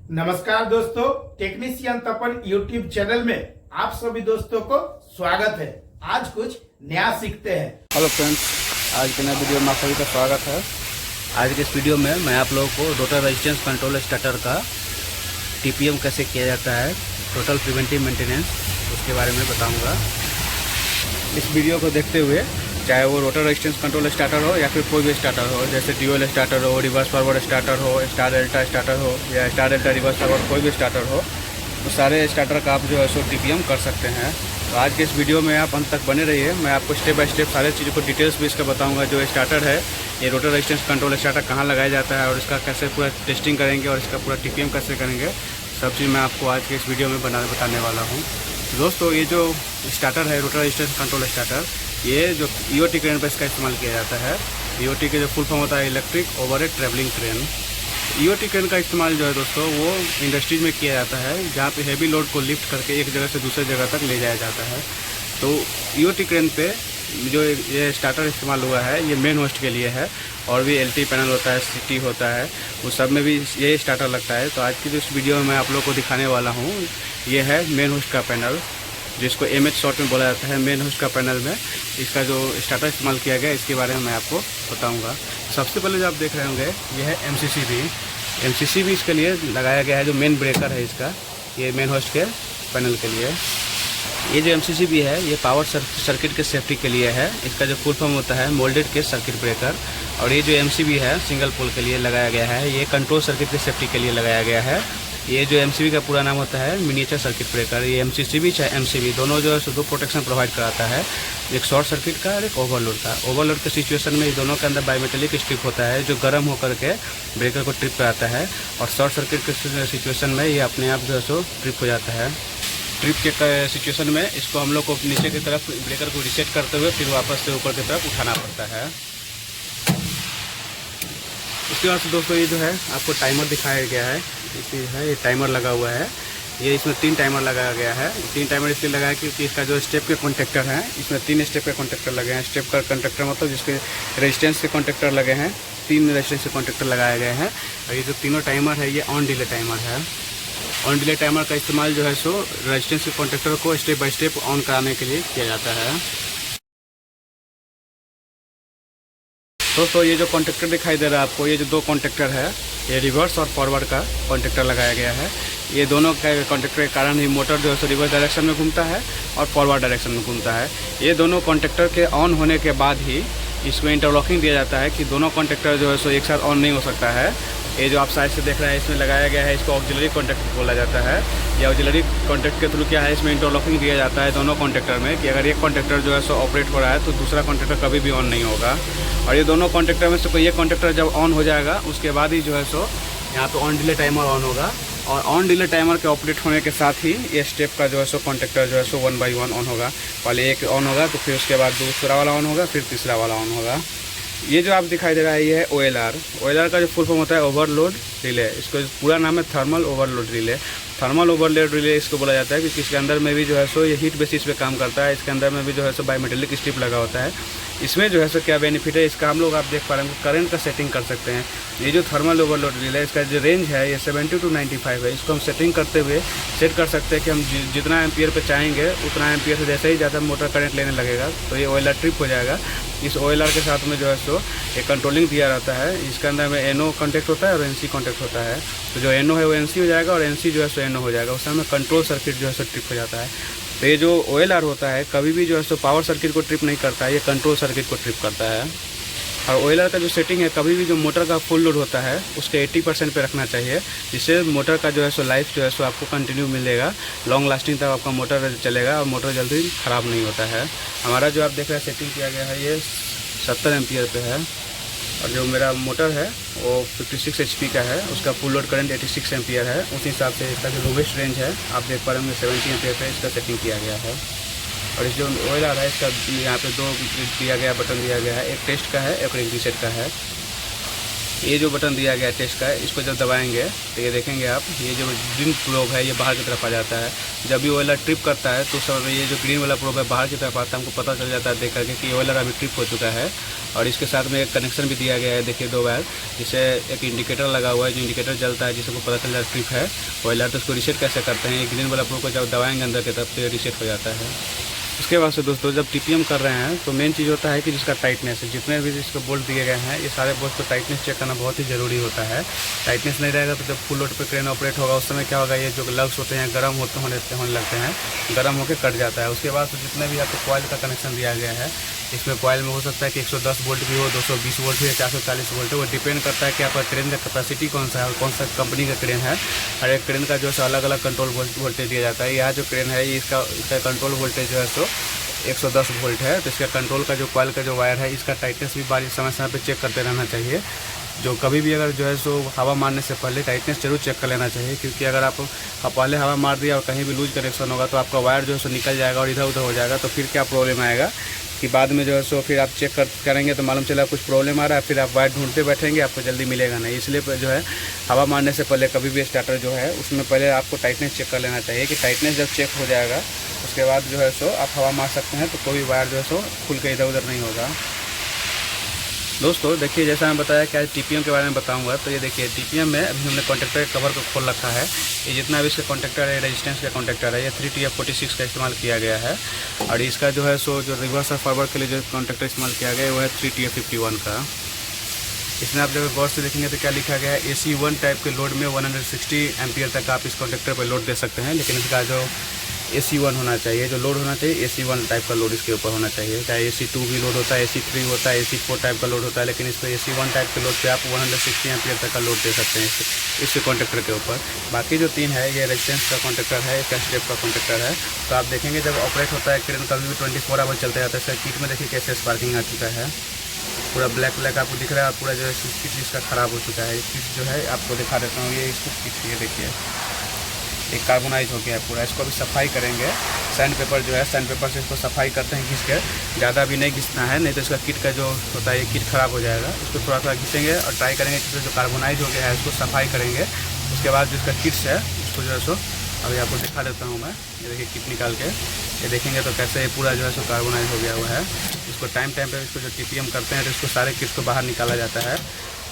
नमस्कार दोस्तों, टेक्नीशियन तपन YouTube channel में आप सभी दोस्तों को स्वागत है। आज कुछ नया सीखते हैं। हेलो फ्रेंड्स, आज के नए वीडियो में आप सभी का स्वागत है। आज के इस वीडियो में मैं आप लोगों को रोटर रेजिस्टेंस कंट्रोल स्टार्टर का टीपीएम कैसे किया जाता है, टोटल प्रिवेंटिव मेंटेनेंस, उसके बारे में बताऊंगा। इस वीडियो को देखते हुए चाहे वो रोटर रेजिस्टेंस कंट्रोल स्टार्टर हो या फिर कोई भी स्टार्टर हो, जैसे ड्यूअल स्टार्टर हो, रिवर्स फॉरवर्ड स्टार्टर हो, स्टार डेल्टा स्टार्टर हो या स्टार डेल्टा रिवर्स फॉरवर्ड कोई भी स्टार्टर हो, तो सारे स्टार्टर का आप जो है सो टीपीएम कर सकते हैं। तो आज के इस वीडियो में आप अंत तक बने रहिए। मैं आपको स्टेप बाय स्टेप सारे चीज़ों को डिटेल्स भी इसका बताऊंगा। जो स्टार्टर है, ये रोटर रेजिस्टेंस कंट्रोल स्टार्टर कहाँ लगाया जाता है और इसका कैसे पूरा टेस्टिंग करेंगे और इसका पूरा टीपीएम कैसे करेंगे, सब चीज़ मैं आपको आज के इस वीडियो में बताने वाला हूँ। दोस्तों, ये जो स्टार्टर है रोटर रेजिस्टेंस कंट्रोल स्टार्टर, ये जो ईओटी क्रेन पर इसका इस्तेमाल किया जाता है। ईओटी के जो फुल फॉर्म होता है electric overhead travelling crane. EOT crane का इस्तेमाल जो है दोस्तों वो इंडस्ट्रीज में किया जाता है, जहाँ पे हैवी लोड को लिफ्ट करके एक जगह से दूसरे जगह तक ले जाया जाता है। तो ईओटी क्रेन पे जो ये स्टार्टर इस्तेमाल हुआ है, ये मेन होस्ट के लिए है। और भी एलटी पैनल होता है, सीटी होता है, वो सब में भी ये स्टार्टर लगता है। तो आज की जो इस वीडियो में मैं आप लोग को दिखाने वाला हूँ, ये है मेन होस्ट का पैनल, जिसको एमएच शॉर्ट में बोला जाता है। मेन होस्ट का पैनल में इसका जो स्टार्टर इस्तेमाल किया गया, इसके बारे में मैं आपको बताऊंगा। सबसे पहले जो आप देख रहे होंगे, ये है एमसीसीबी इसके लिए लगाया गया है। जो मेन ब्रेकर है इसका, ये मेन होस्ट के पैनल के लिए। ये जो एमसीसीबी है, ये पावर सर्किट के सेफ्टी के लिए है। इसका जो फुल फॉर्म होता है मोल्डेड के सर्किट ब्रेकर। और ये जो एमसीबी है, सिंगल पोल के लिए लगाया गया है। ये कंट्रोल सर्किट के सेफ्टी के लिए लगाया गया है। ये जो एमसीबी का पूरा नाम होता है मिनिएचर सर्किट ब्रेकर। ये एमसीसीबी चाहे एमसीबी दोनों जो है दो प्रोटेक्शन प्रोवाइड कराता है, एक शॉर्ट सर्किट का और एक ओवरलोड का। ओवरलोड के सिचुएशन में इन दोनों के अंदर बायोमेटेलिक स्ट्रिप होता है, जो गर्म होकर के ब्रेकर को ट्रिप कराता है। और शॉर्ट सर्किट के सिचुएशन में ये अपने आप जो है सो ट्रिप हो जाता है। ट्रिप के सिचुएशन में इसको हम लोग को नीचे की तरफ ब्रेकर को रिसेट करते हुए फिर वापस से ऊपर की तरफ उठाना पड़ता है। इसके बाद से दोस्तों, ये जो है आपको टाइमर दिखाया गया है। ये टाइमर लगा हुआ है। ये इसमें 3 टाइमर लगाया गया है। 3 टाइमर इसलिए लगाया क्योंकि इसका जो स्टेप के कॉन्टेक्टर हैं, इसमें 3 स्टेप के कॉन्टेक्टर लगे हैं। स्टेप का कॉन्टेक्टर मतलब जिसके रेजिस्टेंस के कॉन्टेक्टर लगे हैं, 3 रेजिस्टेंस के कॉन्टेक्टर लगाए गए हैं। और ये जो तीनों टाइमर है, ये ऑन डिले टाइमर है। ऑन डिले टाइमर का इस्तेमाल जो है सो रेजिस्टेंस के कॉन्टेक्टर को स्टेप बाय स्टेप ऑन कराने के लिए किया जाता है। दोस्तों, ये जो कॉन्टेक्टर दिखाई दे रहा है आपको, ये जो 2 कॉन्टेक्टर है, ये रिवर्स और फॉरवर्ड का कॉन्टेक्टर लगाया गया है। ये दोनों के कॉन्टेक्टर के कारण ही मोटर जो है सो रिवर्स डायरेक्शन में घूमता है और फॉरवर्ड डायरेक्शन में घूमता है। ये दोनों कॉन्टेक्टर के ऑन होने के बाद ही इसमें इंटरलॉकिंग दिया जाता है कि दोनों कॉन्टेक्टर जो है सो एक साथ ऑन नहीं हो सकता है। ये जो आप साइड से देख रहे हैं, इसमें लगाया गया है, इसको ऑक्सिलरी कॉन्टेक्ट बोला जाता है। या ऑक्सिलरी कॉन्टेक्ट के थ्रू क्या है, इसमें इंटरलॉकिंग दिया जाता है दोनों कॉन्टेक्टर में, कि अगर एक कॉन्टेक्टर जो है सो ऑपरेट हो रहा है तो दूसरा कॉन्टेक्टर कभी भी ऑन नहीं होगा। और ये दोनों कॉन्टेक्टर में से कोई एक कॉन्टेक्टर जब ऑन हो जाएगा, उसके बाद ही जो है सो यहाँ पे ऑन डिले टाइमर ऑन होगा। और ऑन डिले टाइमर के ऑपरेट होने के साथ ही ये स्टेप का जो है सो कॉन्टेक्टर जो है सो 1 बाय 1 ऑन होगा। पहले एक ऑन होगा तो फिर उसके बाद दूसरा वाला ऑन होगा, फिर तीसरा वाला ऑन होगा। ये जो आप दिखाई दे रहा है, ये है ओएलआर का जो फुल फॉर्म होता है ओवरलोड रिले। इसको पूरा नाम है thermal overload relay. Thermal overload relay इसको बोला जाता है क्योंकि इसके अंदर में भी जो है सो ये हीट बेसिस पे काम करता है। इसके अंदर में भी जो है सो बायोमेटेलिक स्ट्रिप लगा होता है। इसमें जो है सो क्या बेनिफिट है इसका, हम लोग आप देख पा रहे हैं, करंट का सेटिंग कर सकते हैं। ये जो थर्मल ओवरलोड रिले, इसका जो रेंज है ये 70 to 95 है। इसको हम सेटिंग करते हुए सेट कर सकते हैं कि हम जितना एम्पियर पे चाहेंगे उतना एम्पियर से जैसे ही ज़्यादा मोटर करंट लेने लगेगा तो ये ओएलआर ट्रिप हो जाएगा। इस ओएलआर के साथ में जो है सो एक कंट्रोलिंग दिया रहता है। इसके अंदर में एनओ कॉन्टेक्ट होता है और एनसी कॉन्टेक्ट होता है। तो जो एनओ है वो एनसी हो जाएगा और एनसी जो है सो एनओ हो जाएगा। उस समय कंट्रोल सर्किट जो है सो ट्रिप हो जाता है। तो ये जो ओएलआर होता है कभी भी जो है सो पावर सर्किट को ट्रिप नहीं करता है, ये कंट्रोल सर्किट को ट्रिप करता है। और ओएलआर का जो सेटिंग है, कभी भी जो मोटर का फुल लोड होता है उसके 80% पे रखना चाहिए, जिससे मोटर का जो है सो लाइफ जो है सो आपको कंटिन्यू मिलेगा, लॉन्ग लास्टिंग तक आपका मोटर चलेगा और मोटर जल्दी ख़राब नहीं होता है। हमारा जो आप देख रहे हैं सेटिंग किया गया है, ये 70 एम्पियर पे है। और जो मेरा मोटर है वो 56 HP का है, उसका फुल लोड करंट 86 एम्पियर है। उस हिसाब से इसका जो लोवेस्ट रेंज है आप देख पा रहे होंगे 70 एम्पियर पे इसका सेटिंग किया गया है। और इस जो ओएलआर है, इसका यहाँ पे 2 दिया गया बटन दिया गया है, एक टेस्ट का है, एक रीसेट का है। ये जो बटन दिया गया है टेस्ट का, इसको जब दबाएंगे तो ये देखेंगे आप, ये जो ग्रीन प्रोब है ये बाहर की तरफ आ जाता है। जब भी ऑयलर ट्रिप करता है तो उस समय ये जो ग्रीन वाला प्रोब है बाहर की तरफ आता है, हमको पता चल जाता है देख करके कि ऑयलर अभी ट्रिप हो चुका है। और इसके साथ में एक कनेक्शन भी दिया गया है, देखिए 2 वायर, जिसे एक इंडिकेटर लगा हुआ है, जो इंडिकेटर जलता है जिससे को पता चल जाता है ट्रिप है ऑयलर। तो उसको रीसेट कैसे करते हैं, ये ग्रीन वाला प्रोब को जब दबाएंगे अंदर की तरफ तो ये रीसेट हो जाता है। उसके बाद से दोस्तों जब टीपीएम कर रहे हैं तो मेन चीज़ होता है कि जिसका टाइटनेस है, जितने भी इसके बोल्ट दिए गए हैं ये सारे बोल्ट को टाइटनेस चेक करना बहुत ही ज़रूरी होता है। टाइटनेस नहीं रहेगा तो जब फुल लोड पे क्रेन ऑपरेट होगा उस समय क्या होगा, ये जो लग्स होते हैं गर्म होने लगते हैं, गर्म होकर कट जाता है। उसके बाद तो जितने भी आपको कॉइल का कनेक्शन दिया गया है, इसमें कॉइल में हो सकता है कि 110 वोल्ट भी हो, 220 वोल्ट भी है, 440 वोल्ट है। वो डिपेंड करता है कि आपका क्रेन का कैपेसिटी कौन सा है और कौन सा कंपनी का क्रेन है। हर एक क्रेन का जो है अलग अलग कंट्रोल वोल्टेज दिया जाता है। यह जो क्रेन है इसका कंट्रोल वोल्टेज जो है सो 110 वोल्ट है। तो इसका कंट्रोल का जो कॉइल का जो वायर है इसका टाइटनेस भी बारी समय समय पे चेक करते रहना चाहिए। जो कभी भी अगर जो है सो हवा मारने से पहले टाइटनेस जरूर चेक कर लेना चाहिए, क्योंकि अगर आप पहले हवा मार दिया और कहीं भी लूज कनेक्शन होगा तो आपका वायर जो है सो निकल जाएगा और इधर उधर हो जाएगा। तो फिर क्या प्रॉब्लम आएगा कि बाद में जो है सो फिर आप चेक करेंगे तो मालूम चला कुछ प्रॉब्लम आ रहा है, फिर आप वायर ढूंढते बैठेंगे, आपको जल्दी मिलेगा नहीं। इसलिए जो है हवा मारने से पहले कभी भी स्टार्टर जो है उसमें पहले आपको टाइटनेस चेक कर लेना चाहिए कि टाइटनेस जब चेक हो जाएगा उसके बाद जो है सो आप हवा मार सकते हैं, तो कोई वायर जो है सो खुल के इधर उधर नहीं होगा। दोस्तों देखिए, जैसा मैं बताया कि आज टीपीएम के बारे में बताऊंगा, तो ये देखिए टीपीएम में अभी हमने कॉन्टैक्टर के कवर को खोल रखा है। ये जितना भी इसका कॉन्टैक्टर है, रेजिस्टेंस का कॉन्टैक्टर है, ये 3TF46 का इस्तेमाल किया गया है। और इसका जो है सो जो रिवर्स और फॉरवर्ड के लिए जो कॉन्टैक्टर इस्तेमाल किया गया है वो है 3TF51 का। इसमें आप जब गौर से देखेंगे तो क्या लिखा गया है, AC1 टाइप के लोड में 160 एम्पियर तक आप इस कॉन्टैक्टर पर लोड दे सकते हैं। लेकिन इसका जो AC1 होना चाहिए, जो लोड होना चाहिए AC1 टाइप का लोड इसके ऊपर होना चाहिए। चाहे AC2 भी लोड होता है, AC3 होता है, AC4 टाइप का लोड होता है, लेकिन इस पर AC1 टाइप के लोड पे आप 160 एम्पियर तक का लोड दे सकते हैं इस कॉन्टैक्टर के ऊपर। बाकी जो 3 है ये रेजिस्टेंस का कॉन्टैक्टर है, इसका स्टेप का कॉन्टैक्टर है। तो आप देखेंगे जब ऑपरेट होता है क्रेन कभी भी 24 आवर चलते जाता है। इसका किट में देखिए कैसे स्पार्किंग आ चुका है, पूरा ब्लैक ब्लैक आपको दिख रहा है, पूरा जो है किट इसका ख़राब हो चुका है। किट जो है आपको दिखा देता हूँ, ये इसको किट ये देखिए एक कार्बोनाइज हो गया है पूरा। इसको भी सफाई करेंगे, सैंड पेपर जो है सैंड पेपर से इसको सफाई करते हैं घिस के, ज़्यादा भी नहीं घिसना है, नहीं तो इसका किट का जो होता है ये किट ख़राब हो जाएगा। इसको थोड़ा थोड़ा घिसेंगे और ट्राई करेंगे कि जो कार्बोनाइज हो गया है उसको सफाई करेंगे। उसके बाद जो इसका किट्स है उसको जो है सो अभी आपको दिखा देता हूँ मैं। ये देखिए किट निकाल के ये देखेंगे तो कैसे ये पूरा जो है सो कार्बोनाइज हो गया हुआ है। इसको टाइम पर इसको जो टीपीएम करते हैं तो इसको सारे किट्स को बाहर निकाला जाता है।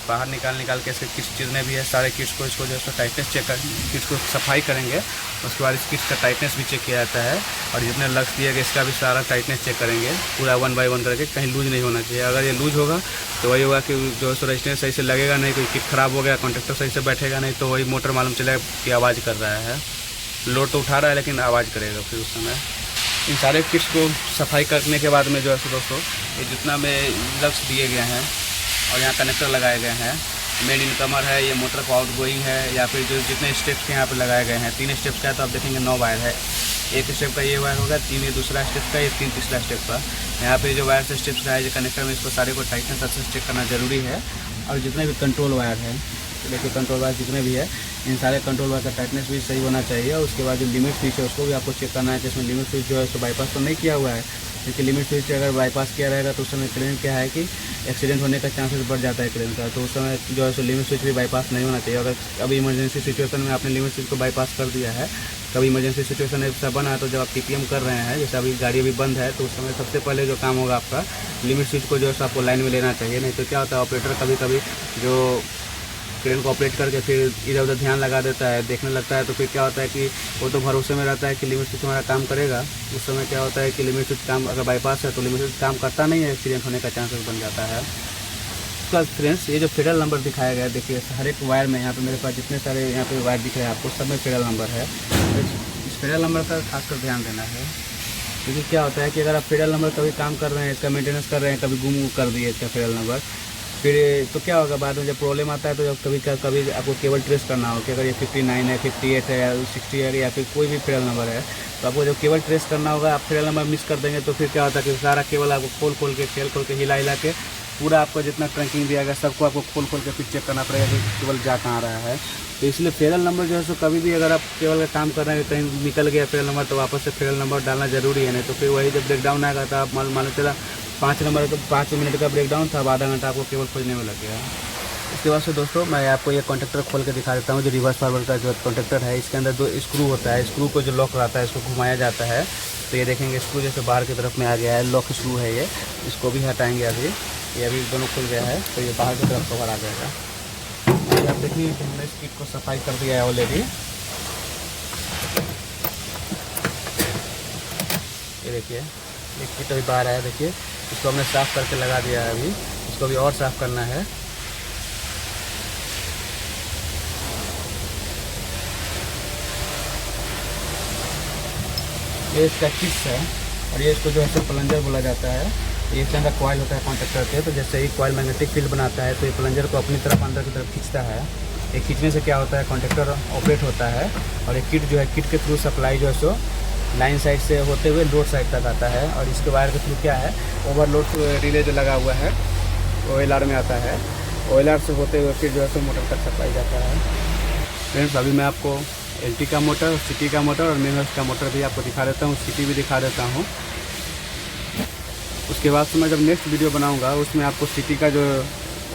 बाहर निकाल के इसके किट्स जितने भी है सारे किट्स को इसको जो है टाइटनेस चेक कर किट्स को सफाई करेंगे। उसके बाद इस किट्स का टाइटनेस भी चेक किया जाता है और जितने लग्स दिए गए इसका भी सारा टाइटनेस चेक करेंगे पूरा 1 बाय 1 करके, कहीं लूज नहीं होना चाहिए। अगर ये लूज होगा तो वही होगा कि जो है रेजिस्टेंस सही से लगेगा नहीं, कोई किट ख़राब हो गया, कॉन्टैक्टर सही से बैठेगा नहीं, तो वही मोटर मालूम चलेगा कि आवाज़ कर रहा है। लोड तो उठा रहा है लेकिन आवाज़ करेगा फिर उस समय। इन सारे किट्स को सफाई करने के बाद में जो है दोस्तों ये जितना में लग्स दिए गए हैं और यहाँ कनेक्टर लगाए गए हैं, मेन इनकमर है, ये मोटर को आउट गोइंग है, या फिर जो जितने स्टेप्स के यहाँ पे लगाए गए हैं 3 स्टेप्स का है तो आप देखेंगे 9 वायर है। एक स्टेप का ये वायर होगा, 3 ये दूसरा स्टेप का, ये 3 तीसरा स्टेप का। यहाँ पे जो वायर से स्टेप्स का है जो कनेक्टर में, इसको सारे को टाइटनेस अच्छे से चेक करना जरूरी है। और जितने भी कंट्रोल वायर है, तो देखिए कंट्रोल वायर जितने भी है इन सारे कंट्रोल वायर का टाइटनेस भी सही होना चाहिए। और उसके बाद जो लिमिट स्विच है उसको भी आपको चेक करना है कि इसमें लिमिट स्विच जो है तो बाईपास तो नहीं किया हुआ है, क्योंकि लिमिट स्विच अगर बाईपास किया रहेगा तो उस समय क्रेन क्या है कि एक्सीडेंट होने का चांसेस बढ़ जाता है क्रेन का। तो उस समय जो है सो लिमिट स्विच भी बाईपास नहीं होना चाहिए। अगर अभी इमरजेंसी सिचुएशन में आपने लिमिट स्विच को बाईपास कर दिया है, कभी इमरजेंसी सिचुएशन ऐसा बना तो जब आप टीपीएम कर रहे हैं, जैसे अभी गाड़ी अभी बंद है, तो उस समय सबसे पहले जो काम होगा आपका लिमिट स्विच को जो है आपको लाइन में लेना चाहिए। नहीं तो क्या होता है ऑपरेटर कभी कभी जो क्रेन को ऑपरेट करके फिर इधर उधर ध्यान लगा देता है, देखने लगता है, तो फिर क्या होता है कि वो तो भरोसे में रहता है कि लिमिट स्विच हमारा काम करेगा। उस समय क्या होता है कि लिमिट स्विच काम अगर बाईपास है तो लिमिट स्विच काम करता नहीं है, एक्सीडेंट होने का चांसेस बन जाता है। उसका फ्रेंड्स ये जो फेडरल नंबर दिखाया गया है, देखिए हर एक वायर में यहाँ पे मेरे पास जितने सारे यहाँ पे वायर दिख रहे हैं आपको, सब में फेडरल नंबर है। इस फेडरल नंबर का खासकर ध्यान देना है, क्योंकि क्या होता है कि अगर आप फेडरल नंबर कभी काम कर रहे हैं, इसका मेंटेनेंस कर रहे हैं, कभी गुम कर दिए इसका फेडरल नंबर, फिर तो क्या होगा बाद में जब प्रॉब्लम आता है तो जब कभी आपको केवल ट्रेस करना हो कि अगर ये 59 है, 58 है या 60 है या फिर कोई भी फेडरल नंबर है, तो आपको जब केवल ट्रेस करना होगा, आप फेडरल नंबर मिस कर देंगे तो फिर क्या होता है कि सारा केवल आपको खोल के हिला के पूरा आपको जितना ट्रंकिंग दिया गया सबको आपको खोल के फिर चेक करना पड़ेगा कि केवल जा कहाँ रहा है। तो इसलिए फेडरल नंबर जो है सो कभी भी अगर आप केवल काम कर रहे हैं कहीं निकल गया फेडरल नंबर तो वापस से फेडरल नंबर डालना जरूरी है, नहीं तो फिर वही जब ब्रेकडाउन आएगा तो आप मान चला 5 मिनट का ब्रेकडाउन था, अब आधा घंटा आपको केवल खोजने में लग गया। इसके बाद से दोस्तों मैं आपको ये कॉन्टेक्टर खोल के दिखा देता हूँ। जो रिवर्स फॉरवर्ड का जो कॉन्टेक्टर है, इसके अंदर 2 स्क्रू होता है। स्क्रू को जो लॉक रहता है, इसको घुमाया जाता है तो ये देखेंगे स्क्रू जैसे बाहर की तरफ में आ गया है। लॉक स्क्रू है ये, इसको भी हटाएंगे अभी। ये अभी दोनों खुल गया है तो ये बाहर की तरफ कवर आ जाएगा। अभी आप देखिए कि हमने इस किट को सफाई कर दिया है ऑलरेडी। ये देखिए ये किट अभी बाहर आया, देखिए इसको हमने साफ़ करके लगा दिया है। अभी इसको भी और साफ़ करना है। ये इसका किट्स है और ये इसको जो है प्लंजर बोला जाता है। ये इसके अंदर कॉइल होता है कॉन्टेक्टर के, तो जैसे ही कॉइल मैग्नेटिक फील्ड बनाता है तो ये प्लंजर को अपनी तरफ अंदर की तरफ खींचता है। ये खींचने से क्या होता है, कॉन्टेक्टर ऑपरेट होता है और ये किट जो है, किट के थ्रू सप्लाई जो है सो लाइन साइड से होते हुए लोड साइड तक आता है। और इसके वायर के थ्रू क्या है, ओवरलोड रिले जो लगा हुआ है OLR में आता है। OLR से होते हुए फिर जो है सो मोटर तक सप्लाई जाता है। फ्रेंड्स अभी मैं आपको LT का मोटर, सिटी का मोटर और मेन हाउस का मोटर भी आपको दिखा देता हूँ, सिटी भी दिखा देता हूँ। उसके बाद से मैं जब नेक्स्ट वीडियो बनाऊँगा उसमें आपको सिटी का जो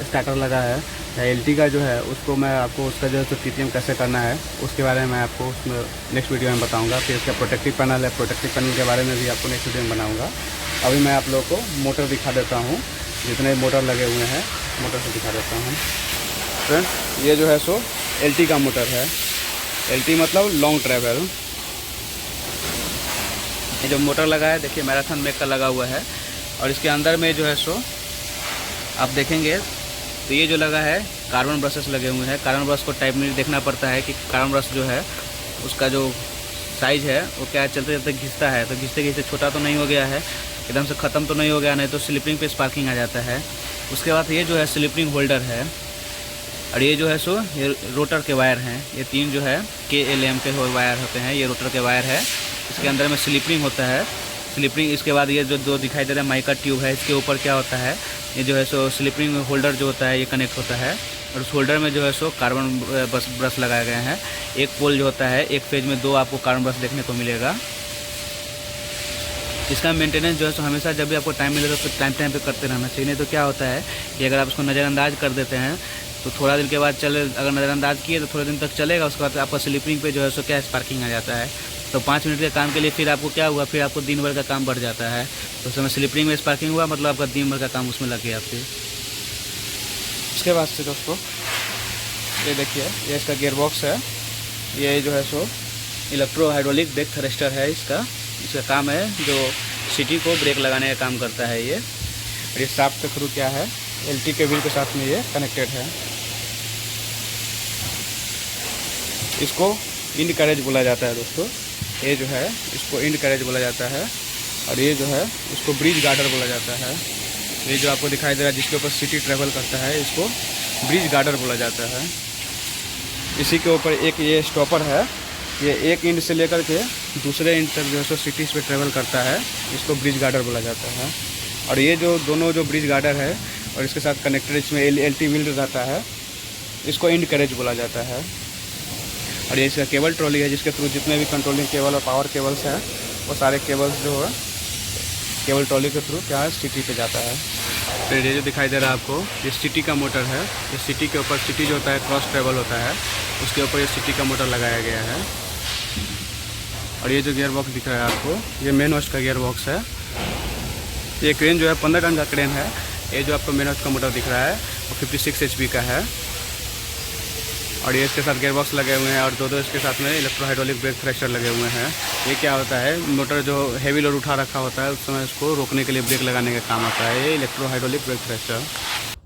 स्टार्टर लगा है या LT का जो है, उसको मैं आपको उसका जो है TPM कैसे करना है उसके बारे में मैं आपको उसमें नेक्स्ट वीडियो में बताऊँगा। फिर इसका प्रोटेक्टिव पैनल है, प्रोटेक्टिव पैनल के बारे में भी आपको नेक्स्ट वीडियो में बनाऊँगा। अभी मैं आप लोगों को मोटर दिखा देता हूँ, जितने मोटर लगे हुए हैं मोटर से दिखा देता हूँ। फ्रेंड्स ये जो है सो LT का मोटर है। LT मतलब लॉन्ग ट्रैवल। ये जो मोटर लगा है देखिए मैराथन मेक का लगा हुआ है और इसके अंदर में जो है सो आप देखेंगे तो ये जो लगा है कार्बन ब्रशेस लगे हुए हैं। कार्बन ब्रश को टाइप में देखना पड़ता है कि कार्बन ब्रश जो है उसका जो साइज़ है वो क्या है, चलते चलते घिसता है तो घिसते घिसते छोटा तो नहीं हो गया है, एकदम से ख़त्म तो नहीं हो गया, नहीं तो स्लिपिंग पे स्पार्किंग आ जाता है। उसके बाद ये जो है स्लिपिंग होल्डर है और ये जो है सो ये रोटर के वायर हैं। ये 3 जो है KLM के वायर होते हैं, ये रोटर के वायर है। इसके अंदर में स्लिपिंग होता है, स्लिपिंग। इसके बाद ये जो 2 दिखाई दे रहा है माइका ट्यूब है, इसके ऊपर क्या होता है, ये जो है सो स्लिपिंग होल्डर जो होता है ये कनेक्ट होता है और उस होल्डर में जो है सो कार्बन ब्रश लगाए गए हैं। एक पोल जो होता है, एक फेज में 2 आपको कार्बन ब्रश देखने को मिलेगा। इसका मेंटेनेंस जो है सो हमेशा जब भी आपको टाइम मिलेगा तो टाइम पे करते रहना चाहिए। नहीं तो क्या होता है कि अगर आप इसको नज़रअंदाज कर देते हैं तो थोड़ा दिन के बाद अगर नज़रअंदाज किए तो थोड़े दिन तक चलेगा, उसके बाद आपका स्लिपिंग पे जो है सो क्या स्पार्किंग आ जाता है। तो 5 मिनट के काम के लिए फिर आपको क्या हुआ, फिर आपको दिन भर का काम बढ़ जाता है। तो उस समय स्लिपिंग में स्पार्किंग हुआ मतलब आपका दिन भर का काम उसमें लग गया फिर। उसके बाद से दोस्तों ये देखिए ये इसका गियर बॉक्स है। ये जो है सो इलेक्ट्रो हाइड्रोलिक ब्रेक थ्रस्टर है। इसका काम है जो सिटी को ब्रेक लगाने का काम करता है ये। और ये शाफ्ट के थ्रू क्या है, LT केबल के साथ में ये कनेक्टेड है। इसको इंड कैरेज बोला जाता है दोस्तों। ये जो है इसको इंड कैरेज बोला जाता है और ये जो है इसको ब्रिज गार्डर बोला जाता है। ये जो आपको दिखाई दे रहा है जिसके ऊपर सिटी ट्रेवल करता है, इसको ब्रिज गार्डर बोला जाता है। इसी के ऊपर एक ये स्टॉपर है, ये एक इंड से लेकर के दूसरे इंड तक जो है सो सिटीज़ पे ट्रेवल करता है, इसको ब्रिज गार्डर बोला जाता है। और ये जो दोनों जो ब्रिज गार्डर है और इसके साथ कनेक्टेड इसमें LT व्हील रहता है, इसको इंड कैरेज बोला जाता है। और ये इसका केबल ट्रॉली है जिसके थ्रू जितने भी कंट्रोलिंग केबल और पावर केबल्स हैं वो सारे केबल्स जो है केबल ट्रॉली के थ्रू क्या है सिटी पे जाता है। फिर ये जो दिखाई दे रहा है आपको ये सिटी का मोटर है। ये सिटी के ऊपर सिटी जो होता है क्रॉस ट्रेवल होता है, उसके ऊपर ये सिटी का मोटर लगाया गया है। और ये जो गियर बॉक्स दिख रहा है आपको ये मेन हाउस का गियर बॉक्स है। ये क्रेन जो है 15 टन का क्रेन है। ये जो आपको मेन हाउस का मोटर दिख रहा है वो 56 HP का है। और ये इसके साथ गियर बॉक्स लगे हुए हैं और दो इसके साथ में इलेक्ट्रो हाइड्रोलिक ब्रेक थ्रस्टर लगे हुए हैं। ये क्या होता है, मोटर जो हैवी लोड उठा रखा होता है उस समय उसको रोकने के लिए ब्रेक लगाने का काम आता है, ये इलेक्ट्रो हाइड्रोलिक ब्रेक थ्रस्टर।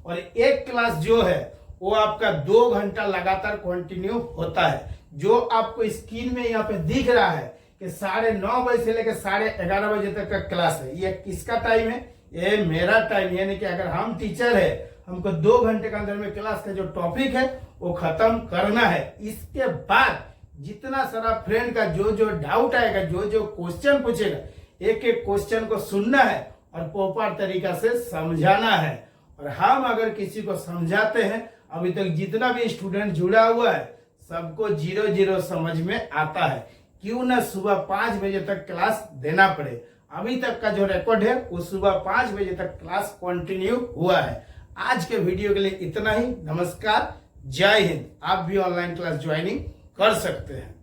और एक क्लास जो है वो आपका 2 घंटा लगातार कंटिन्यू होता है। जो आपको स्क्रीन में यहाँ पे दिख रहा है कि 9:30 बजे से लेकर 11:30 बजे तक का क्लास है। ये किसका टाइम है, ये मेरा टाइम। यानी कि अगर हम टीचर है, हमको 2 घंटे के अंदर में क्लास का जो टॉपिक है वो खत्म करना है। इसके बाद जितना सारा फ्रेंड का जो जो डाउट आएगा, जो जो क्वेश्चन पूछेगा, एक एक क्वेश्चन को सुनना है और प्रॉपर तरीका से समझाना है। और हम अगर किसी को समझाते हैं, अभी तक जितना भी स्टूडेंट जुड़ा हुआ है सबको 0-0 समझ में आता है। क्यों ना सुबह 5 बजे तक क्लास देना पड़े। अभी तक का जो रिकॉर्ड है वो सुबह 5 बजे तक क्लास कंटिन्यू हुआ है। आज के वीडियो के लिए इतना ही। नमस्कार, जय हिंद। आप भी ऑनलाइन क्लास ज्वाइनिंग कर सकते हैं।